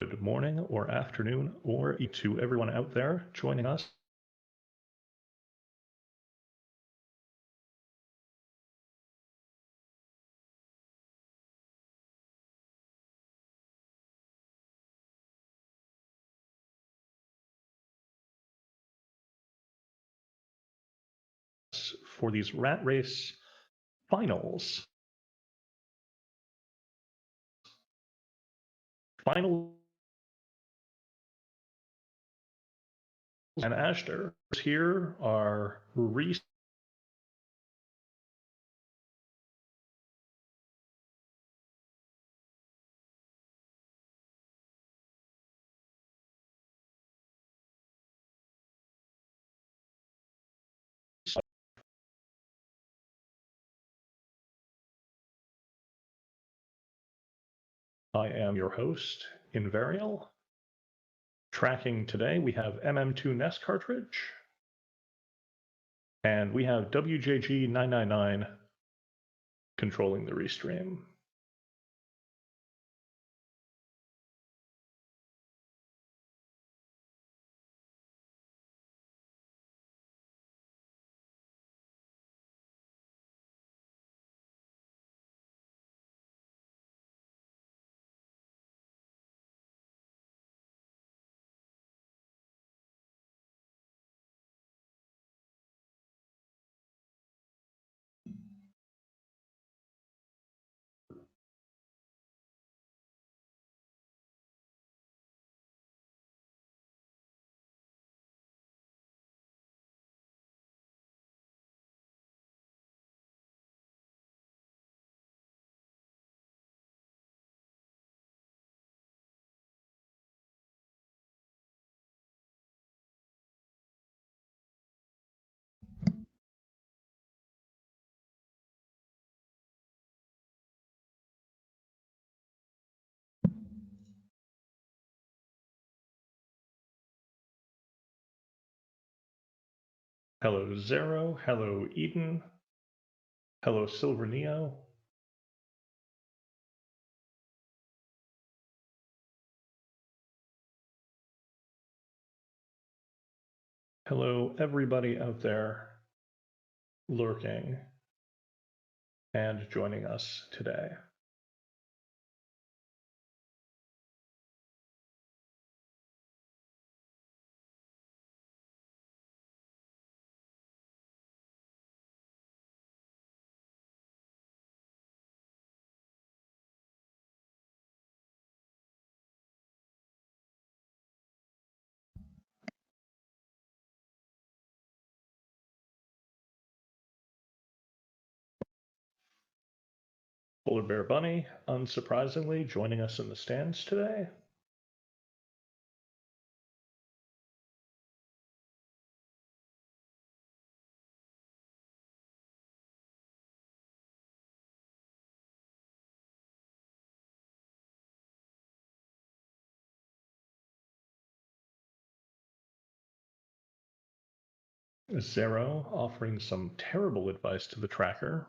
Good morning or afternoon, or to everyone out there joining us. For these rat race finals. Finals and azder. Here are Reese. I am your host, Invarial. Tracking today, we have MM2 NES cartridge, and we have WJG999 controlling the restream. Hello, Zero. Hello, Eden. Hello, Silver Neo. Hello, everybody out there lurking and joining us today. Polar Bear Bunny, unsurprisingly, joining us in the stands today. Zero offering some terrible advice to the tracker.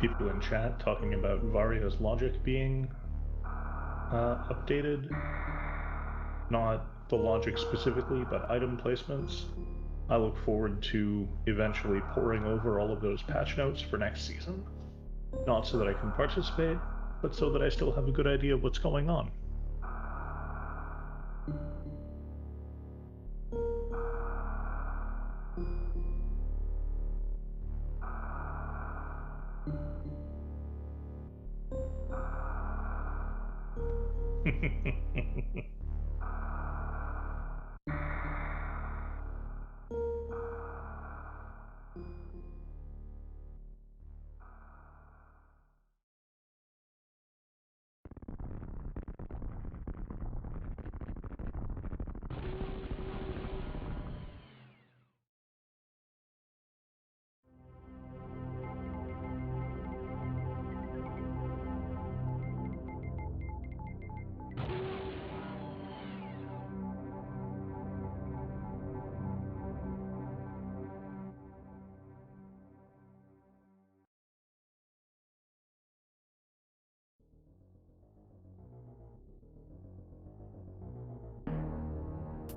People in chat talking about Vario's logic being updated. Not the logic specifically, but item placements. I look forward to eventually poring over all of those patch notes for next season. Not so that I can participate, but so that I still have a good idea of what's going on.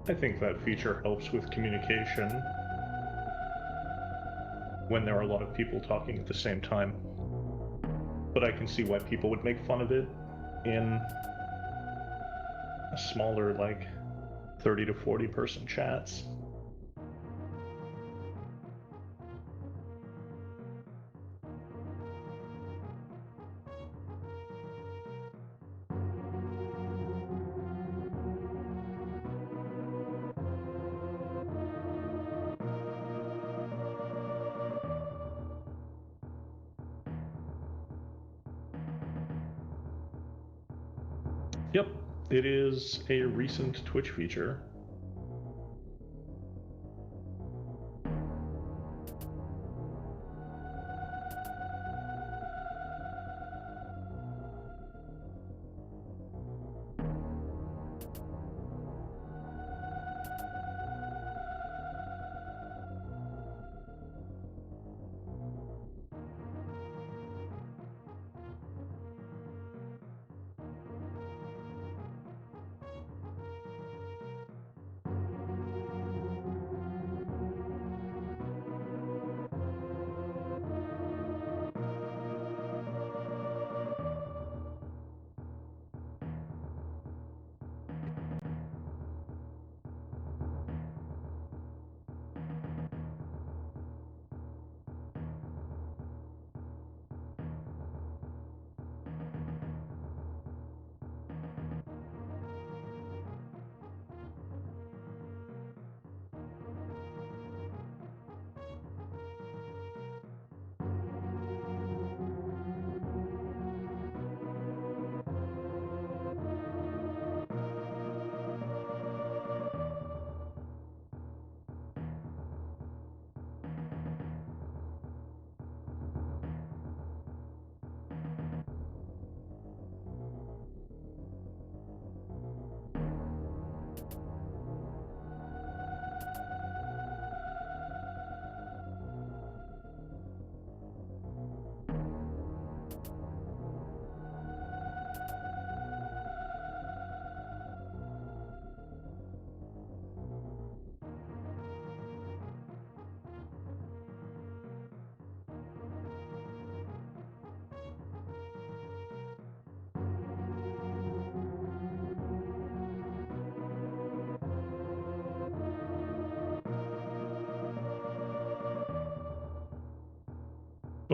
I think that feature helps with communication when there are a lot of people talking at the same time. But I can see why people would make fun of it in a smaller, like 30 to 40 person chats. Yep, it is a recent Twitch feature.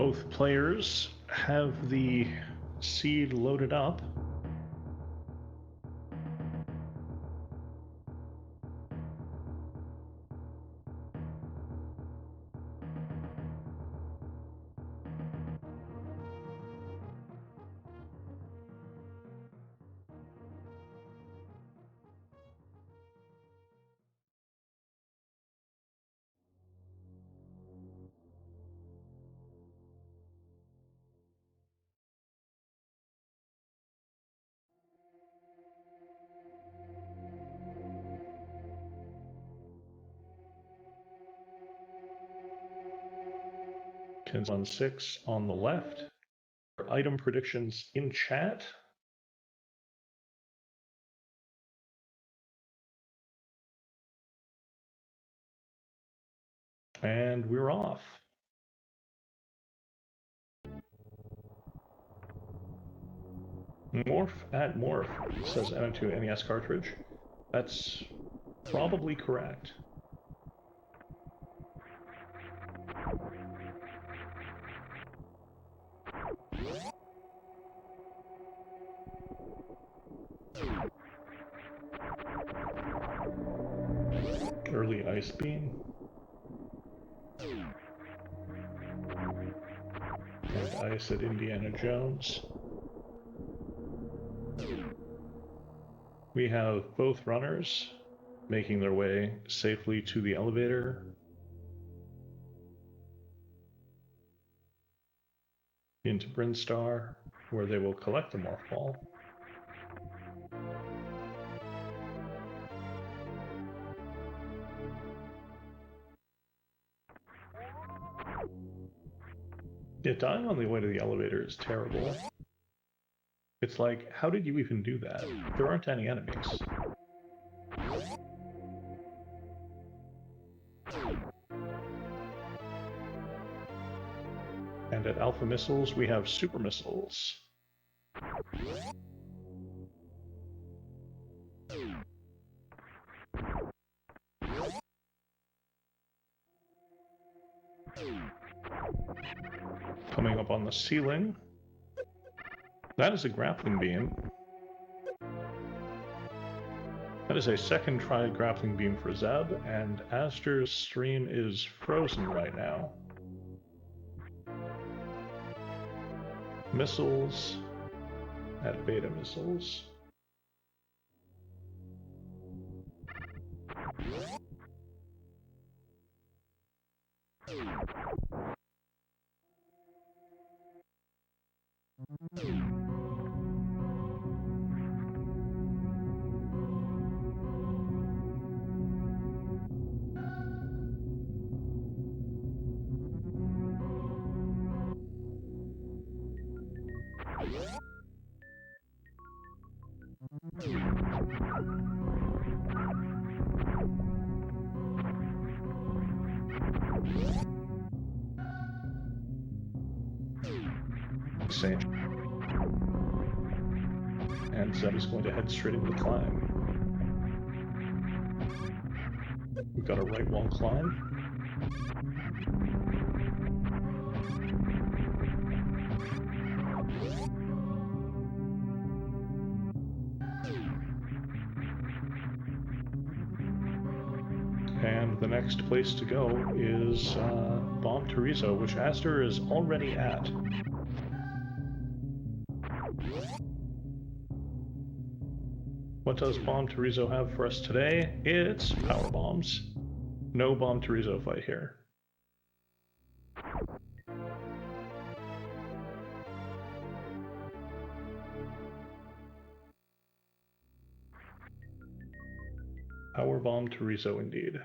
Both players have the seed loaded up. SMRAT on the left. Item predictions in chat. And we're off. Morph at Morph, says N2 NES cartridge. That's probably correct. Early ice beam. And ice at Indiana Jones. We have both runners making their way safely to the elevator. Into Brinstar, where they will collect the Morph Ball. Yeah, dying on the way to the elevator is terrible. It's like, how did you even do that? There aren't any enemies. And at Alpha Missiles, we have Super Missiles. Coming up on the ceiling. That is a grappling beam. That is a second try grappling beam for Zeb, and Azder's stream is frozen right now. Missiles at Beta Missiles. Same. And Zeb is going to head straight into the climb. We've got a right wall climb. And the next place to go is Bomb Terizo, which Azder is already at. What does Bomb Terizo have for us today? It's power bombs. No Bomb Terizo fight here. Power Bomb Terizo indeed.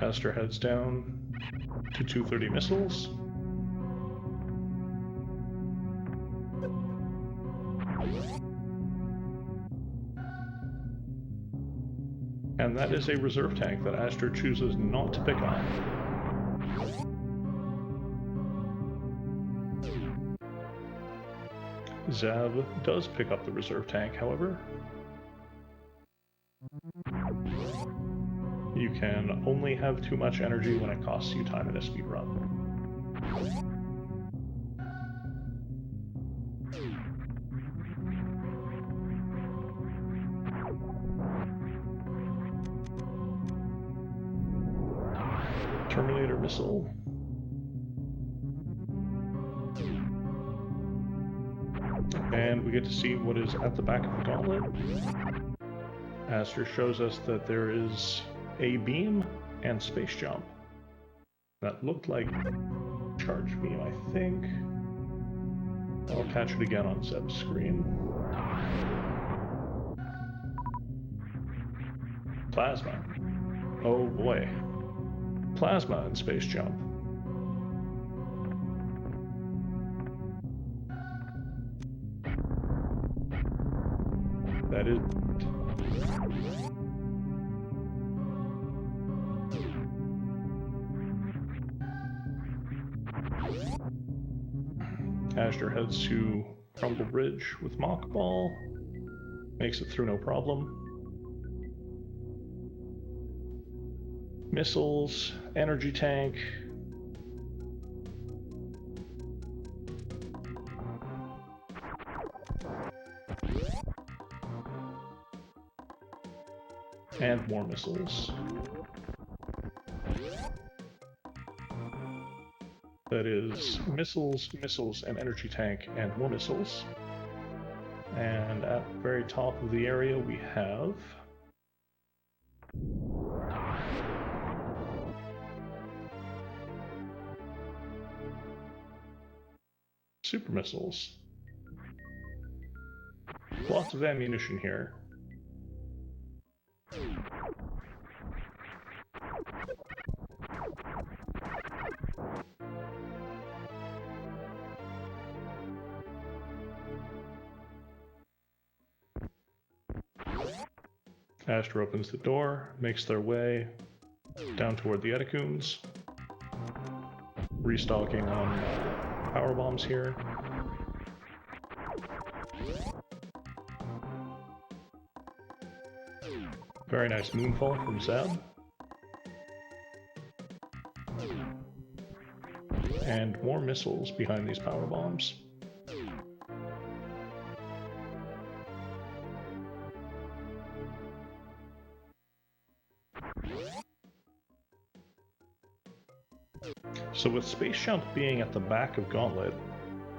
Azder heads down to 230 missiles. And that is a reserve tank that Azder chooses not to pick up. Zeb does pick up the reserve tank, however. You can only have too much energy when it costs you time in a speed run. Terminator missile. And we get to see what is at the back of the gauntlet. Azder shows us that there is a beam and space jump. That looked like charge beam, I think. I'll catch it again on Zeb's screen. Plasma. Oh boy. Plasma and space jump. That is... Azder heads to Crumble Bridge with Mock Ball. Makes it through no problem. Missiles, energy tank. And more missiles. That is missiles, missiles, and energy tank, and more missiles. And at the very top of the area we have super missiles. Lots of ammunition here. Azder opens the door, makes their way down toward the Etacoons. Restocking on power bombs here. Very nice moonfall from Zeb. And more missiles behind these power bombs. So with Space Jump being at the back of Gauntlet,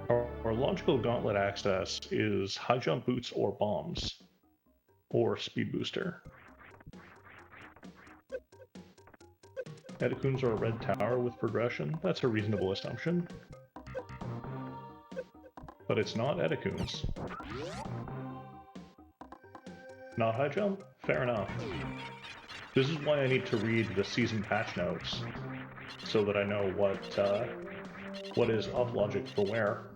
our logical Gauntlet access is high jump boots or bombs, or speed booster. Etacoons are a red tower with progression. That's a reasonable assumption. But it's not Etacoons. Not high jump? Fair enough. This is why I need to read the season patch notes, so that I know what is up logic for where.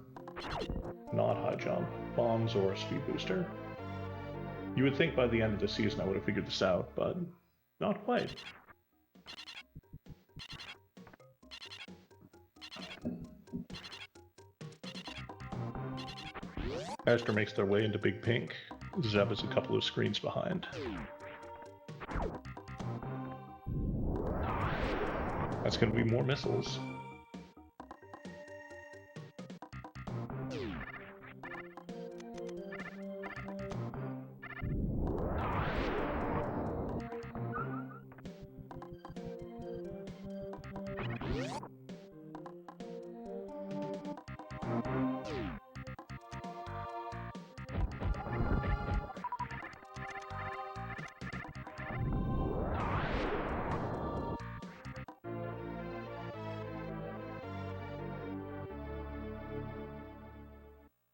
Not high jump, bombs, or speed booster. You would think by the end of the season I would have figured this out, but not quite. Azder makes their way into Big Pink. Zeb is a couple of screens behind. That's going to be more missiles.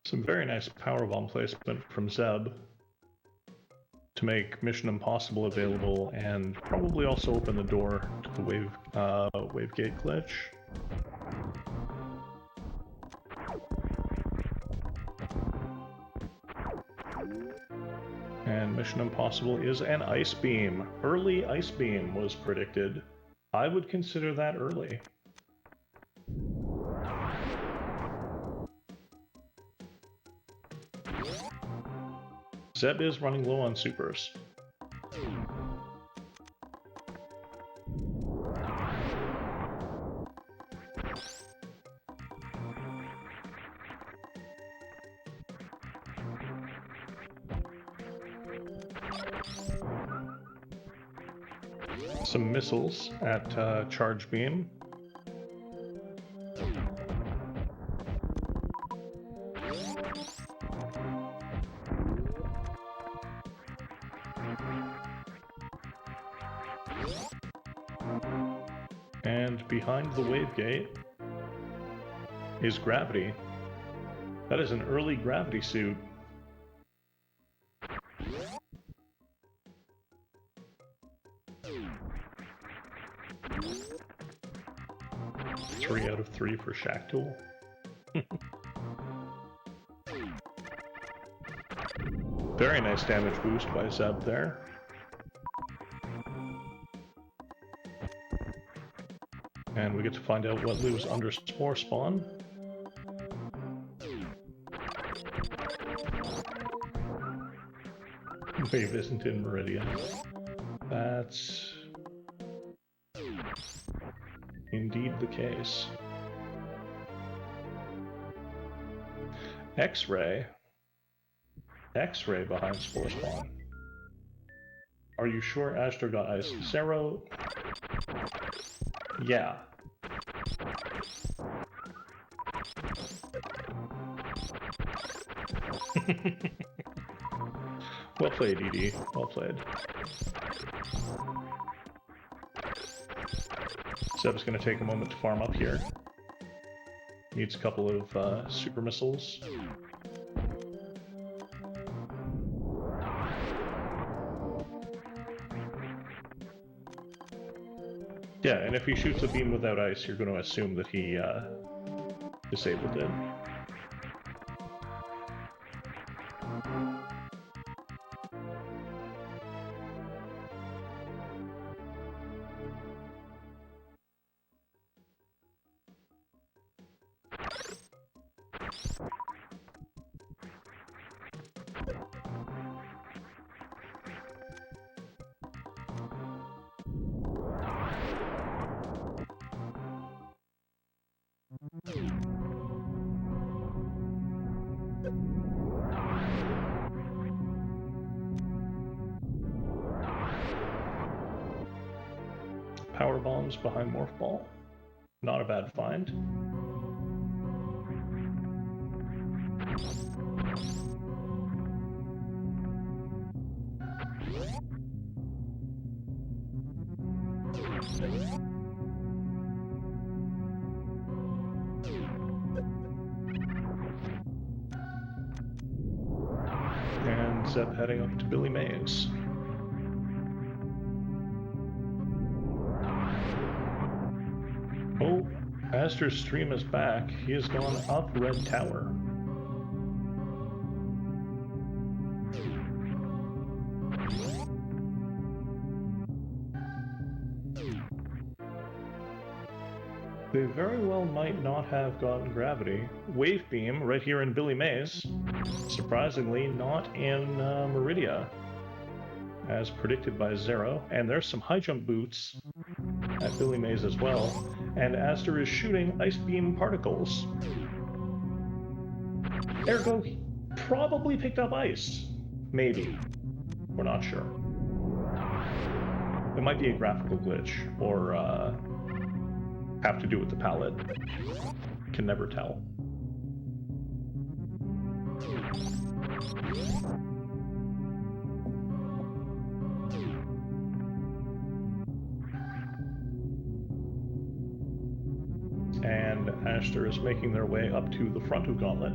Some very nice powerbomb placement from Zeb to make Mission Impossible available, and probably also open the door to the wave gate glitch. And Mission Impossible is an ice beam. Early ice beam was predicted. I would consider that early. Zeb is running low on supers. Some missiles at charge beam. And behind the wave gate is gravity. That is an early gravity suit. Three out of 3 for Shack Tool. Very nice damage boost by Zeb there. And we get to find out what lives under Spore Spawn. wave isn't in Meridian. That's indeed the case. X-ray. X-ray behind Spore Spawn. Are you sure azder got ice? Zero? Yeah. Well played, ED. Well played. Zeb's going to take a moment to farm up here. Needs a couple of super missiles. Yeah, and if he shoots a beam without ice, you're going to assume that he disabled it. Power bombs behind Morph Ball. Not a bad find. And Zeb heading up to Billy Mays. Oh, azder's stream is back. He has gone up Red Tower. They very well might not have gotten gravity. Wave Beam right here in Billy Mays. Surprisingly, not in Meridia, as predicted by Zero. And there's some high jump boots at Billy Mays as well. And azder is shooting Ice Beam particles. Ergo, he probably picked up ice. Maybe. We're not sure. It might be a graphical glitch, or have to do with the palette. Can never tell. And azder is making their way up to the front of Gauntlet.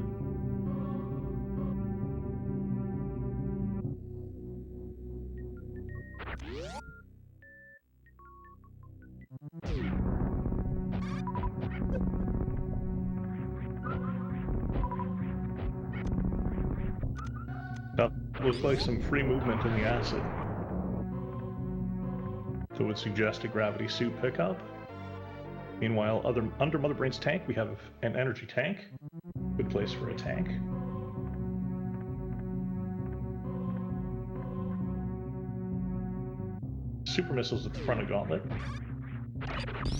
That looks like some free movement in the acid. So it would suggest a gravity suit pickup. Meanwhile, under Mother Brain's tank, we have an energy tank. Good place for a tank. Super missiles at the front of Gauntlet.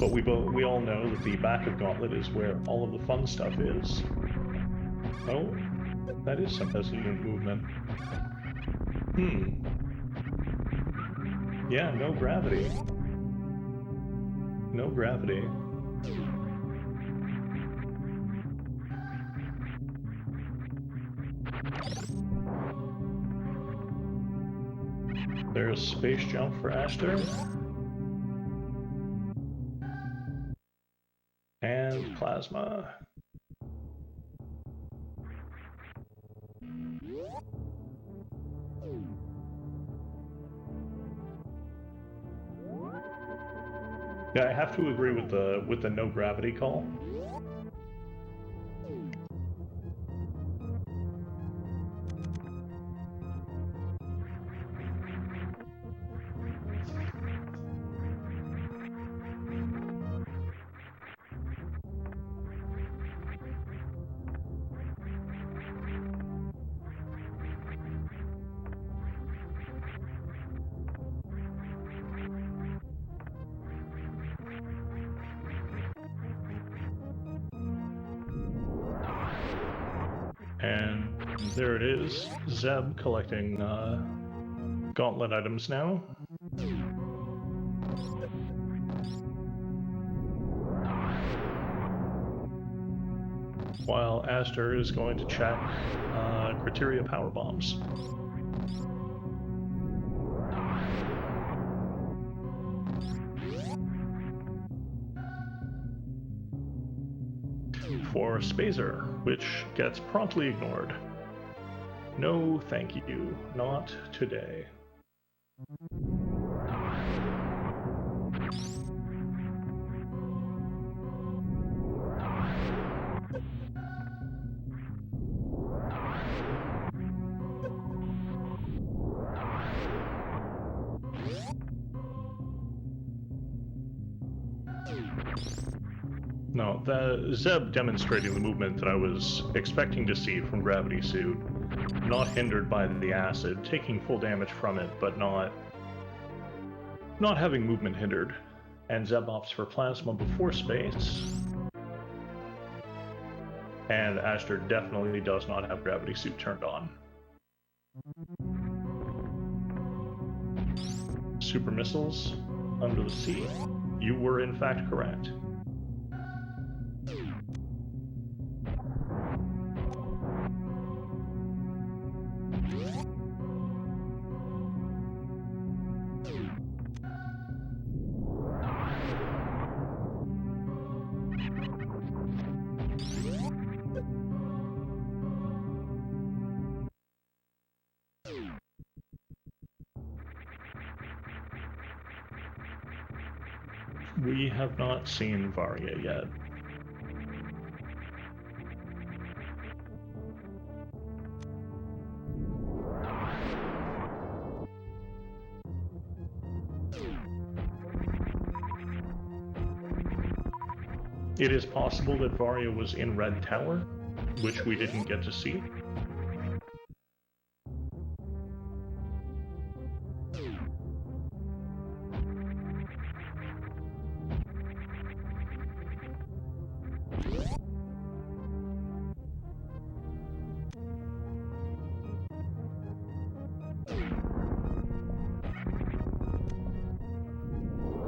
But we all know that the back of Gauntlet is where all of the fun stuff is. Oh, that is some hesitant movement. Yeah, no gravity. No gravity. There's space jump for azder. And plasma. Yeah, I have to agree with the no gravity call. And there it is, Zeb collecting gauntlet items now. While Azder is going to check criteria power bombs. For Spazer, which gets promptly ignored. No, thank you. Not today. No, the Zeb demonstrating the movement that I was expecting to see from Gravity Suit, not hindered by the acid, taking full damage from it, but not having movement hindered. And Zeb opts for Plasma before space. And Azder definitely does not have Gravity Suit turned on. Super missiles under the sea. You were in fact correct. We have not seen Varya yet. It is possible that Varya was in Red Tower, which we didn't get to see.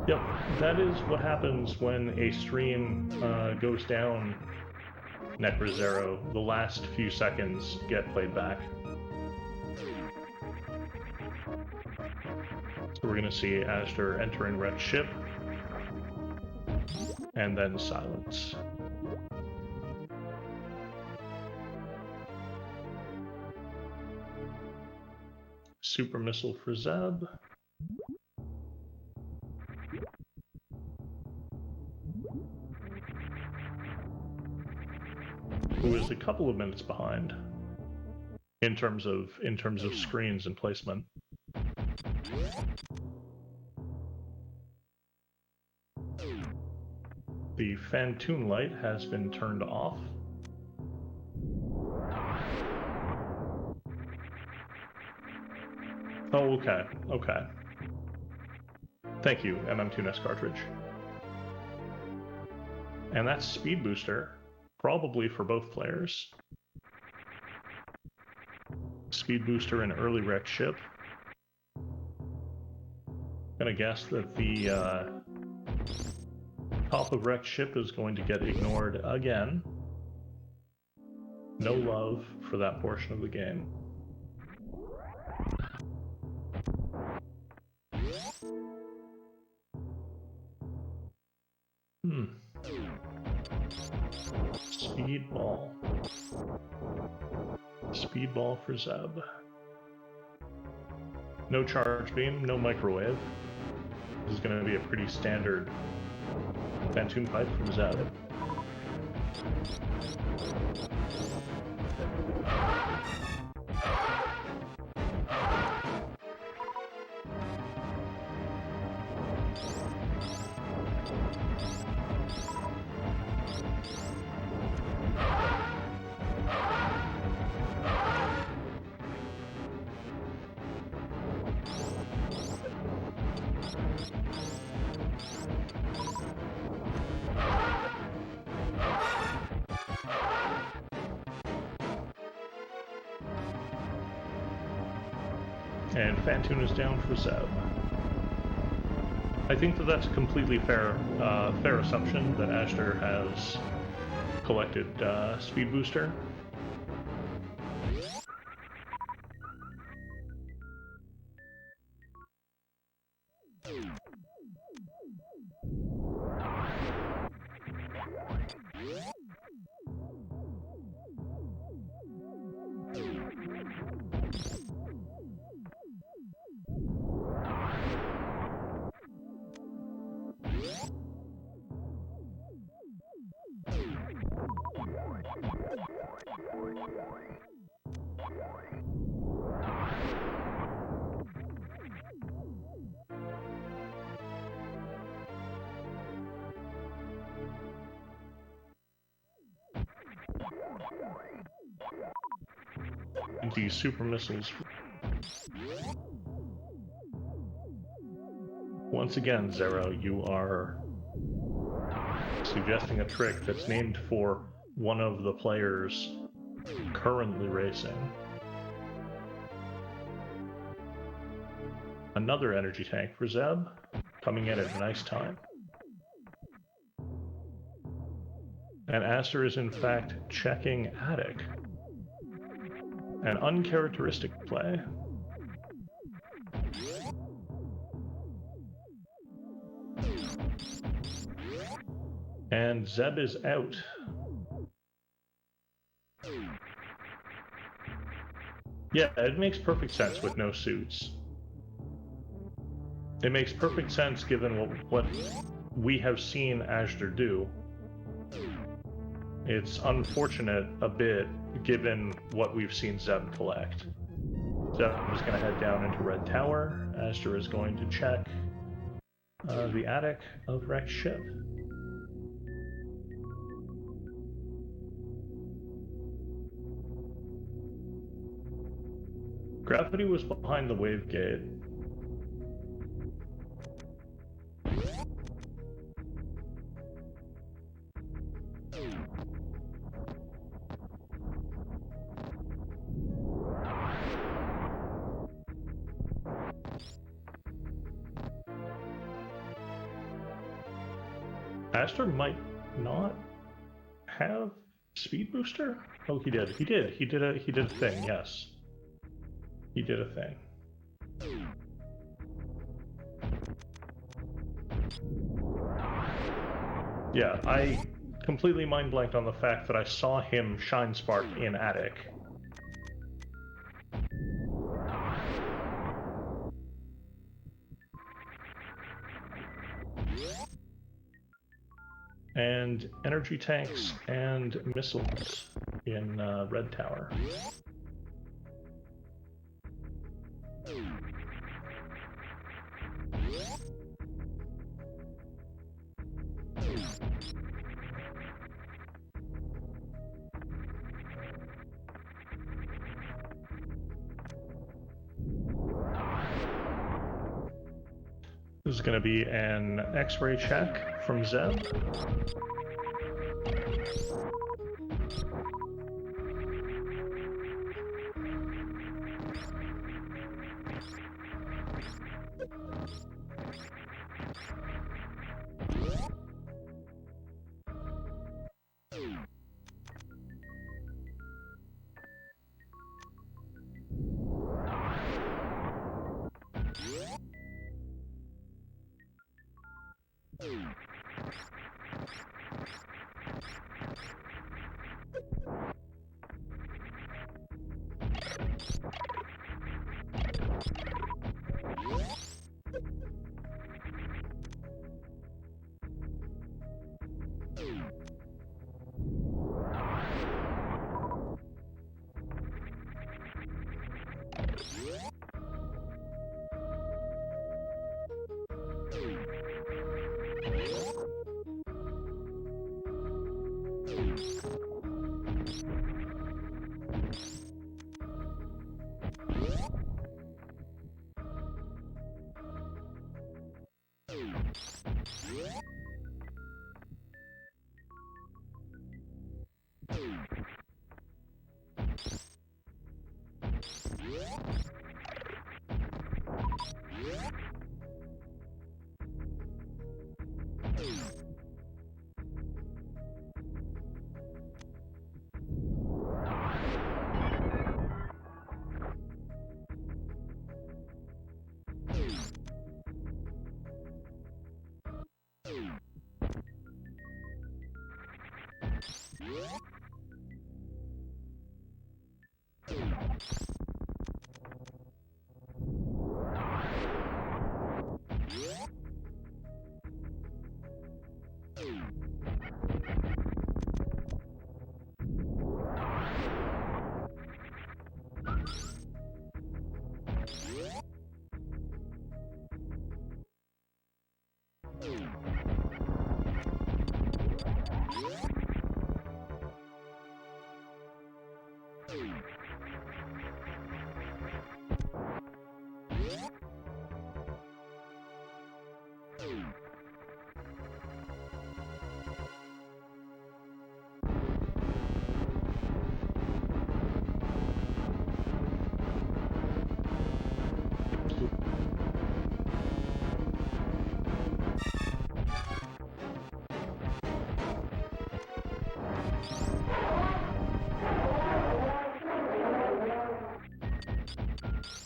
Yep, that is what happens when a stream goes down Necrozero. The last few seconds get played back. So we're going to see Azder entering Red Ship, and then silence. Super missile for Zeb. Who is a couple of minutes behind in terms of screens and placement. The Phantoon light has been turned off. Oh, okay, okay. Thank you, MM2NES cartridge. And that's Speed Booster. Probably for both players. Speed Booster and early wreck ship. Gonna guess that the top of wrecked ship is going to get ignored again. No love for that portion of the game. Speedball. Speedball for Zeb. No charge beam, no microwave. This is going to be a pretty standard Phantoon pipe from Zeb. And Fantoon is down for Zeb. I think that that's a completely fair assumption that azder has collected Speed Booster. These super missiles. Once again, Zero, you are suggesting a trick that's named for one of the players currently racing. Another energy tank for Zeb, coming in at a nice time. And azder is in fact checking Attic. An uncharacteristic play. And Zeb is out. Yeah, it makes perfect sense with no suits. It makes perfect sense given what we have seen azder do. It's unfortunate a bit given what we've seen Zeb collect. Zeb is going to head down into Red Tower. azder is going to check the attic of wrecked ship. Gravity was behind the wave gate. azder might not have Speed Booster? Oh, he did. He did a thing, yes. He did a thing. Yeah, I completely mind blanked on the fact that I saw him shine spark in Attic. And energy tanks and missiles in Red Tower. This is going to be an X-ray check from Zeb.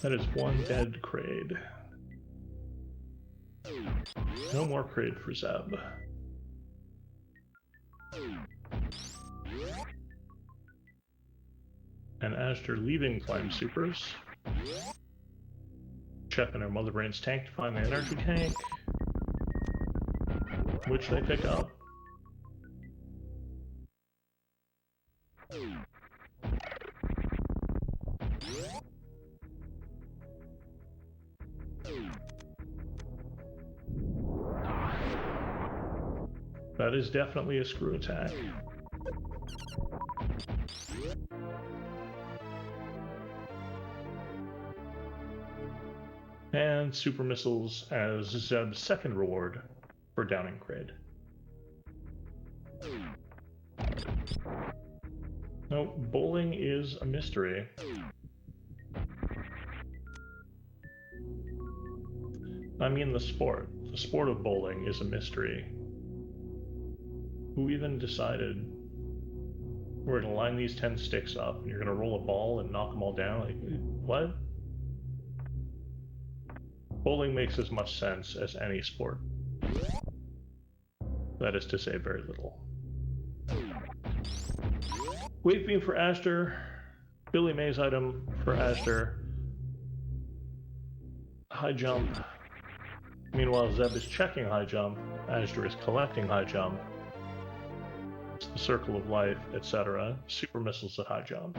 That is one dead Kraid. No more Kraid for Zeb. And azder leaving Flame Supers. Checking our Mother Brain's tank to find the energy tank, which they pick up. That is definitely a screw attack. And super missiles as Zeb's second reward for downing Kraid. No, bowling is a mystery. I mean the sport. The sport of bowling is a mystery. Who even decided we're going to line these 10 sticks up and you're going to roll a ball and knock them all down? Like, what? Bowling makes as much sense as any sport. That is to say, very little. Wave beam for azder. Billy Mays item for azder. High jump. Meanwhile, Zeb is checking high jump. azder is collecting high jump. It's the circle of life, etc. Super missiles at high jump.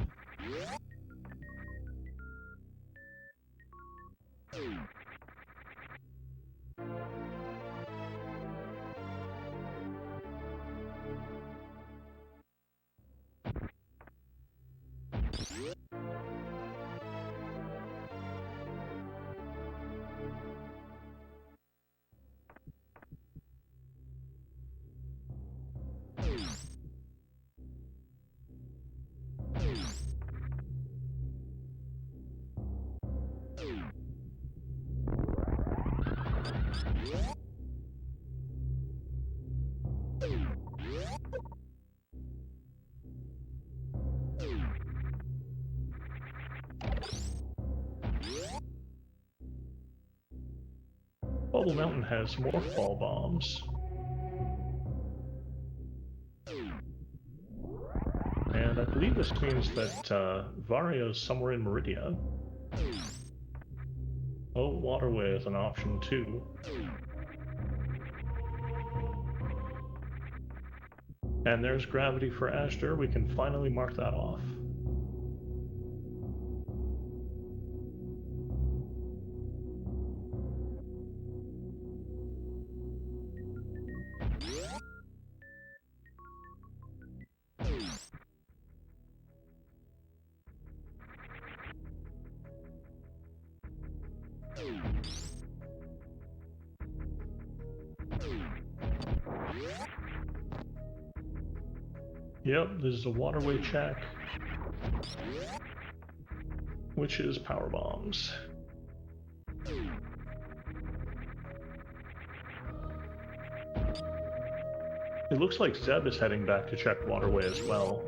Bubble Mountain has more fall bombs. And I believe this means that Vario's somewhere in Meridia. Oh, Waterway is an option too. And there's gravity for azder. We can finally mark that off. Yep, this is a waterway check, which is power bombs. It looks like Zeb is heading back to check waterway as well.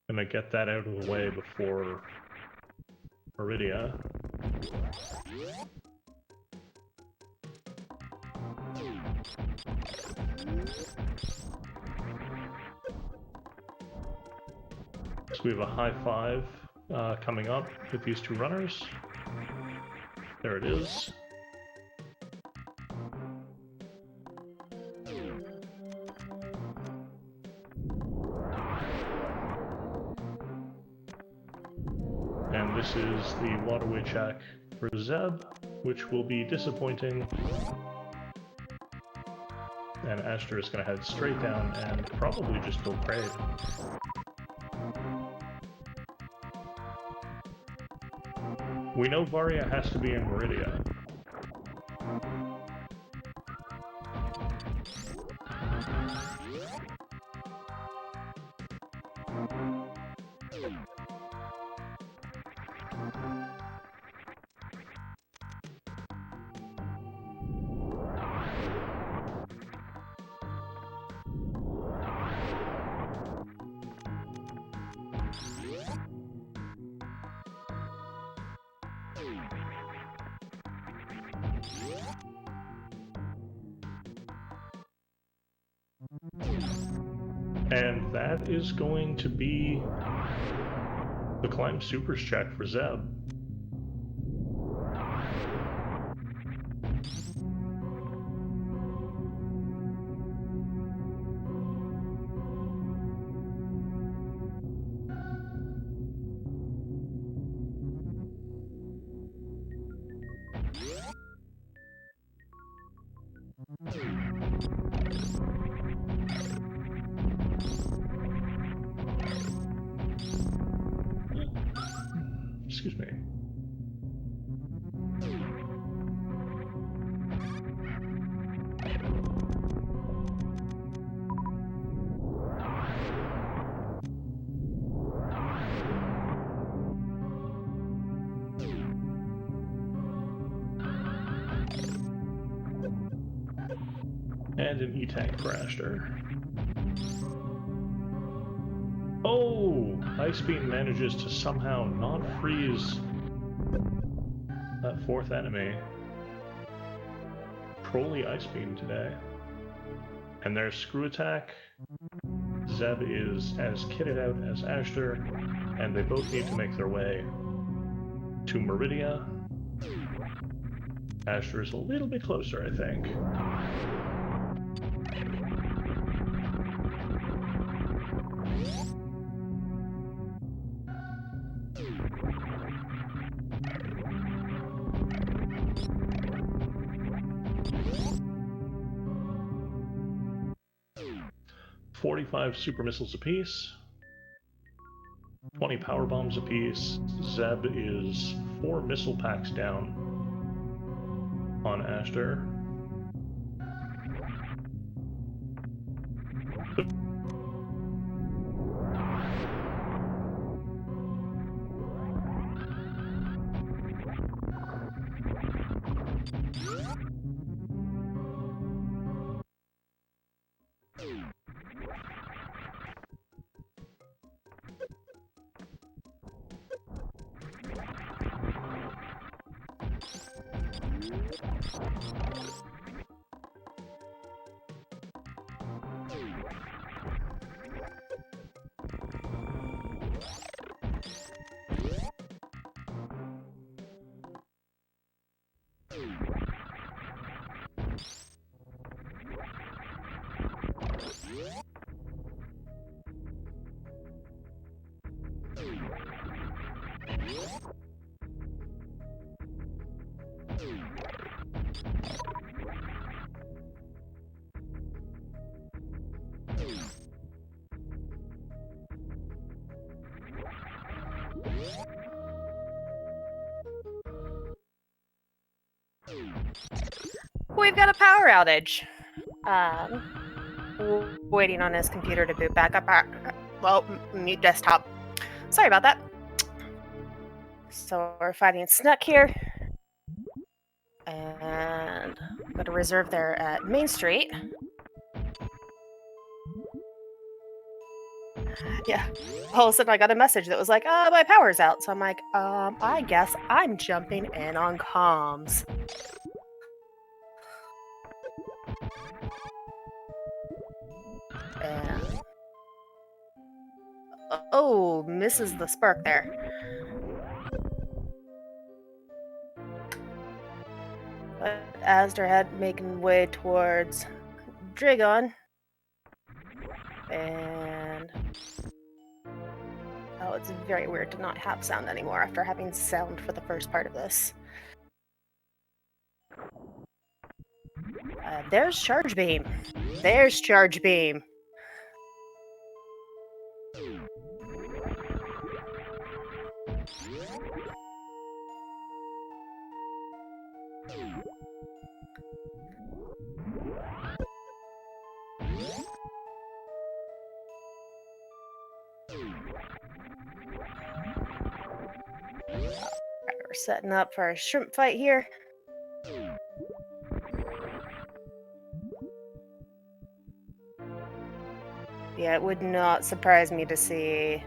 Gonna get that out of the way before Meridia. we have a high five coming up with these two runners. There it is. And this is the waterway check for Zeb, which will be disappointing. And azder is going to head straight down and probably just go great. We know Varia has to be in Meridia. And that is going to be the climb supers check for Zeb. Excuse me. And an E-tank for azder. Oh! Ice Beam manages to somehow not freeze that fourth enemy. Trolly Ice Beam today. And there's Screw Attack. Zeb is as kitted out as azder, and they both need to make their way to Meridia. azder is a little bit closer, I think. $45 super missiles apiece, 20 power bombs apiece. Zeb is 4 missile packs down on azder. We've got a power outage. Waiting on his computer to boot back up. Well, mute desktop. Sorry about that. So we're fighting Snuck here. And I'm going to reserve there at Main Street. Yeah. All of a sudden I got a message that was like, my power's out. So I'm like, I guess I'm jumping in on comms. And Oh, misses the spark there. But Azder had making way towards Dragon. And oh, it's very weird to not have sound anymore after having sound for the first part of this. There's Charge Beam. There's Charge Beam. Alright, we're setting up for a shrimp fight here. Yeah, it would not surprise me to see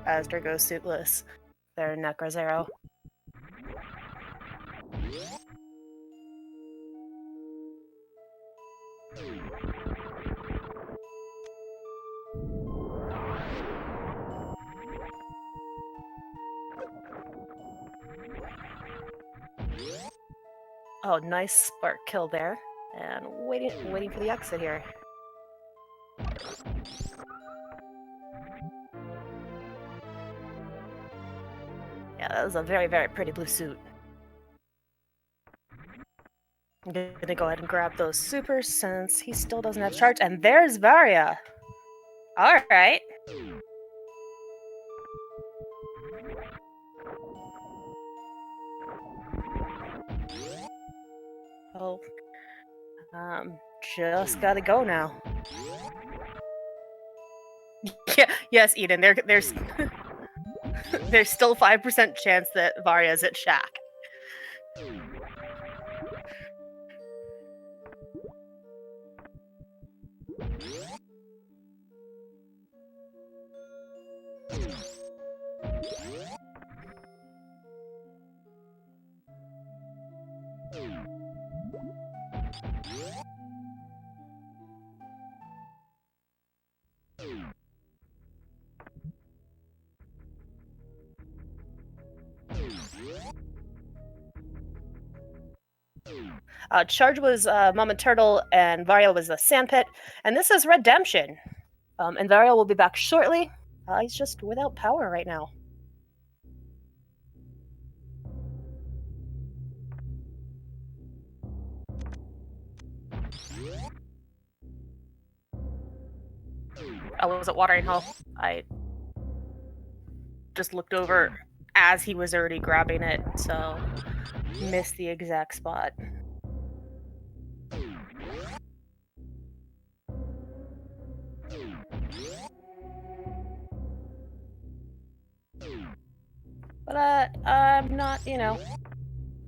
Azder go suitless. Their Necrozero. Oh, nice spark kill there. And waiting for the exit here. Yeah, that was a very, very pretty blue suit. I'm gonna go ahead and grab those supers since he still doesn't have charge. And there's Varia. Alright. Oh. Just gotta go now. Yeah, yes, Eden, there's there's still 5% chance that Varia's at Shack. Charge was Mama Turtle, and Varia was a Sandpit, and this is Redemption. And Varia will be back shortly. He's just without power right now. I was at watering hole. I just looked over as he was already grabbing it, so missed the exact spot. But I'm not,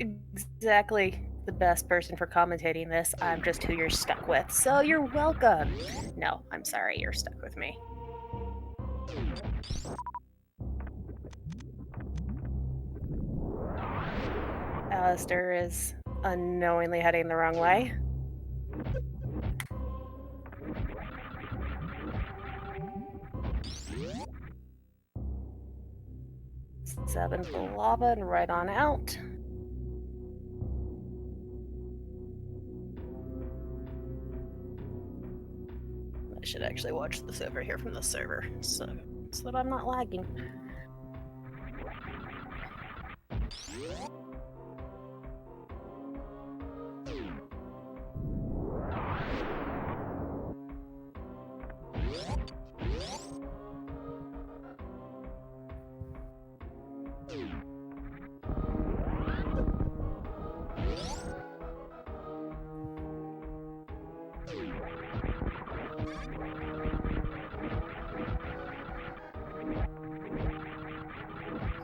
exactly the best person for commentating this. I'm just who you're stuck with, so you're welcome. No, I'm sorry, you're stuck with me. Azder is unknowingly heading the wrong way. Seven for lava and right on out. I should actually watch this over here from the server, so that I'm not lagging.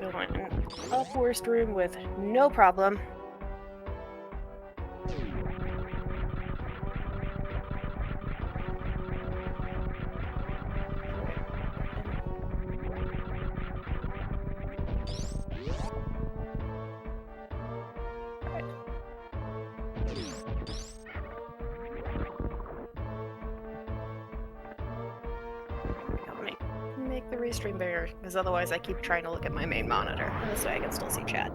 Going up worst room with no problem. Make the restream barrier, because otherwise I keep trying to look at my main monitor, and this way I can still see chat.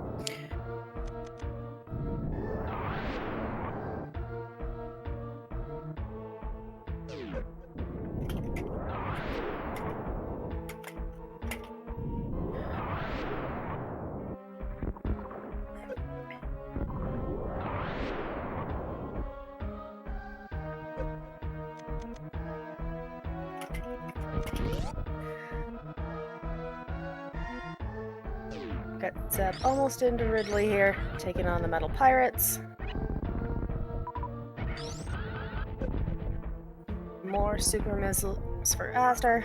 Got Zeb almost into Ridley here, taking on the Metal Pirates. More super missiles for azder.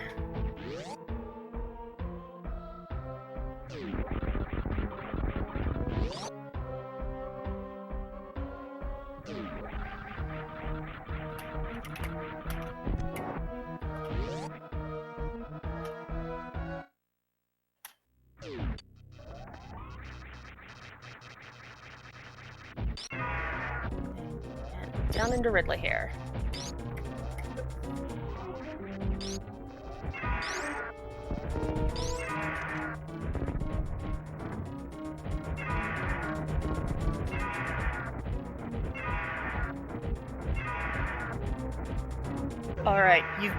And down into Ridley here. All right, you.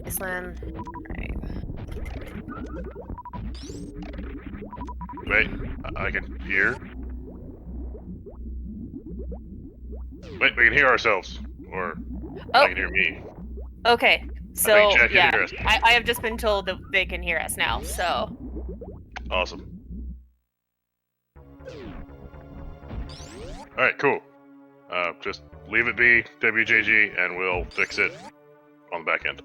Iceland. Right. Wait, I can hear. Wait, we can hear ourselves, or I can hear me. Okay. I So think Jack can yeah, hear us. I have just been told that they can hear us now. So Awesome. All right, cool. Just leave it be, WJG, and we'll fix it on the back end.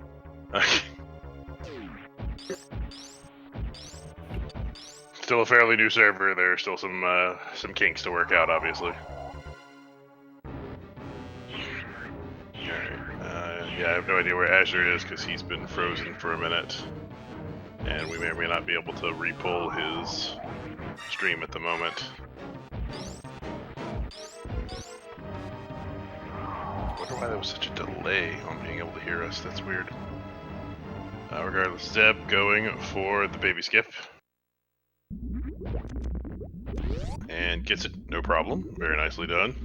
Still a fairly new server. There are still some kinks to work out, obviously. Yeah, I have no idea where Azder is because he's been frozen for a minute, and we may or may not be able to re-pull his stream at the moment. I wonder why there was such a delay on being able to hear us. That's weird. Regardless, Zeb going for the baby skip. And gets it, no problem. Very nicely done.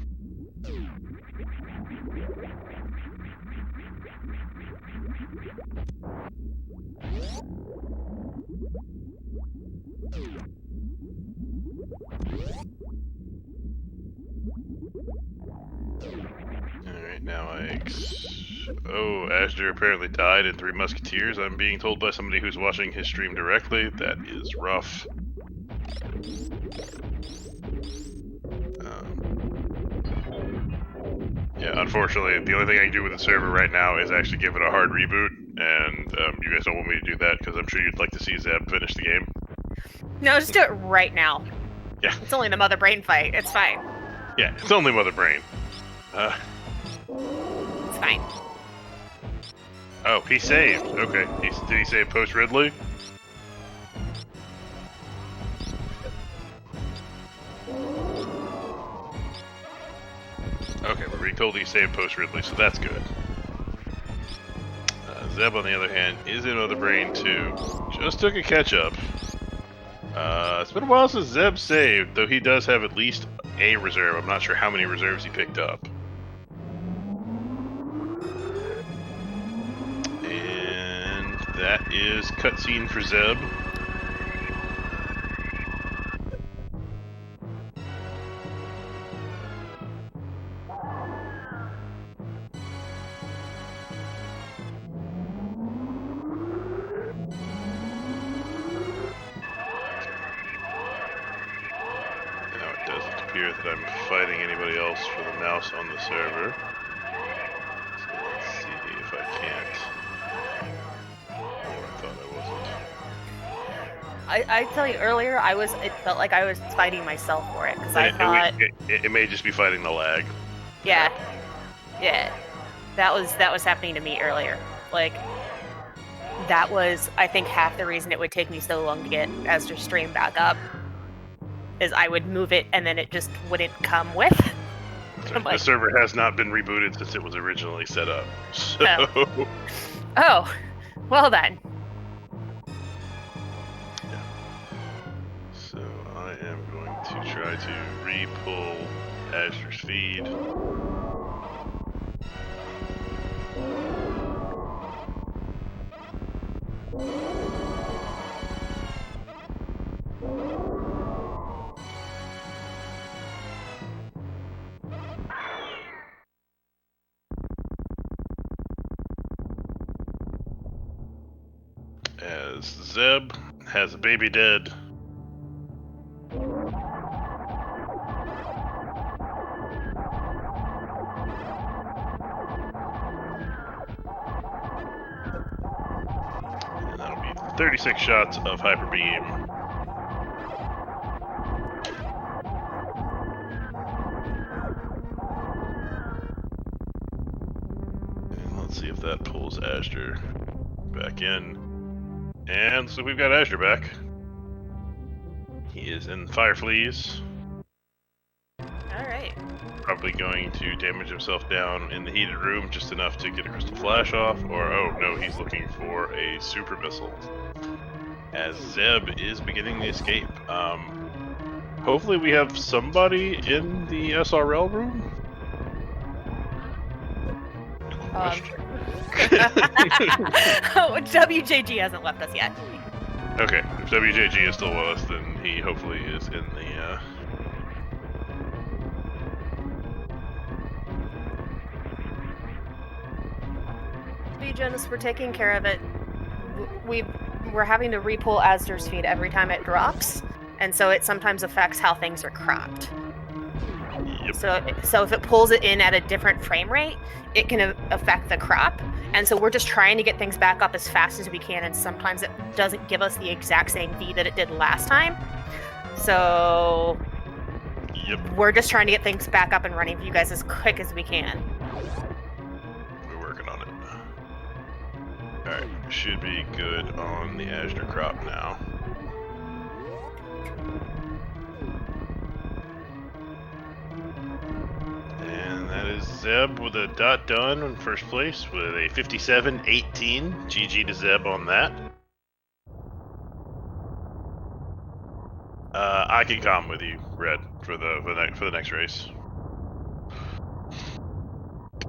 Alright, now Oh, Azder apparently died in Three Musketeers. I'm being told by somebody who's watching his stream directly. That is rough. Yeah, unfortunately, the only thing I can do with the server right now is actually give it a hard reboot, and you guys don't want me to do that because I'm sure you'd like to see Zeb finish the game. no, just do it right now. Yeah. It's only the mother brain fight. It's fine. Yeah, it's only Mother Brain. It's fine. Oh, he saved. Okay, did he save post Ridley? Okay, we're being told he saved post Ridley, so that's good. Zeb, on the other hand, is in Mother Brain too. Just took a catch up. It's been a while since Zeb saved, though he does have at least a reserve. I'm not sure how many reserves he picked up. And that is cutscene for Zeb. That I'm fighting anybody else for the mouse on the server. So let's see if I can't. Oh, I thought I wasn't. I tell you earlier, it felt like I was fighting myself for it because I thought it may just be fighting the lag. yeah, that was happening to me earlier. Like that was, I think, half the reason it would take me so long to get Azder's stream back up. Is I would move it and then it just wouldn't come with. The server has not been rebooted since it was originally set up. So. Oh, well then. Yeah. So I am going to try to re-pull Azder's feed. As Zeb has a baby dead. And that'll be 36 shots of Hyper Beam. And let's see if that pulls Azder back in. And so we've got Azder back. He is in Fire Fleas. Alright. probably going to damage himself down in the heated room just enough to get a crystal flash off, or oh no, he's looking for a super missile. As Zeb is beginning the escape. Hopefully we have somebody in the SRL room? WJG hasn't left us yet. Okay, if WJG is still with us, then he hopefully is in the, Jonas, we're taking care of it. We're having to repull Azder's feed every time it drops, and so it sometimes affects how things are cropped. Yep. So if it pulls it in at a different frame rate, it can affect the crop. And so we're just trying to get things back up as fast as we can, and sometimes it doesn't give us the exact same feed that it did last time. So we're just trying to get things back up and running for you guys as quick as we can. We're working on it. Alright, should be good on the azder crop now. And that is Zeb with a dot done in first place with a 57-18. GG to Zeb on that. I can come with you, Red, for the next race.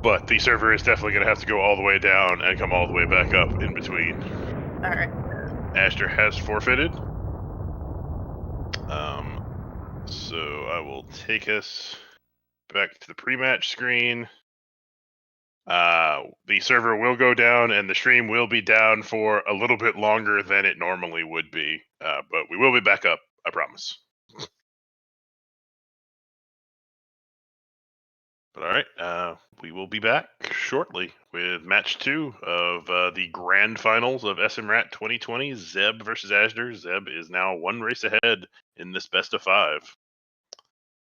But the server is definitely going to have to go all the way down and come all the way back up in between. Alright. Azder has forfeited. So I will take us back to the pre-match screen. The server will go down and the stream will be down for a little bit longer than it normally would be. But we will be back up, I promise. But all right, we will be back shortly with match 2 of the grand finals of SMRAT 2020, Zeb versus azder. Zeb is now 1 race ahead in this best of 5.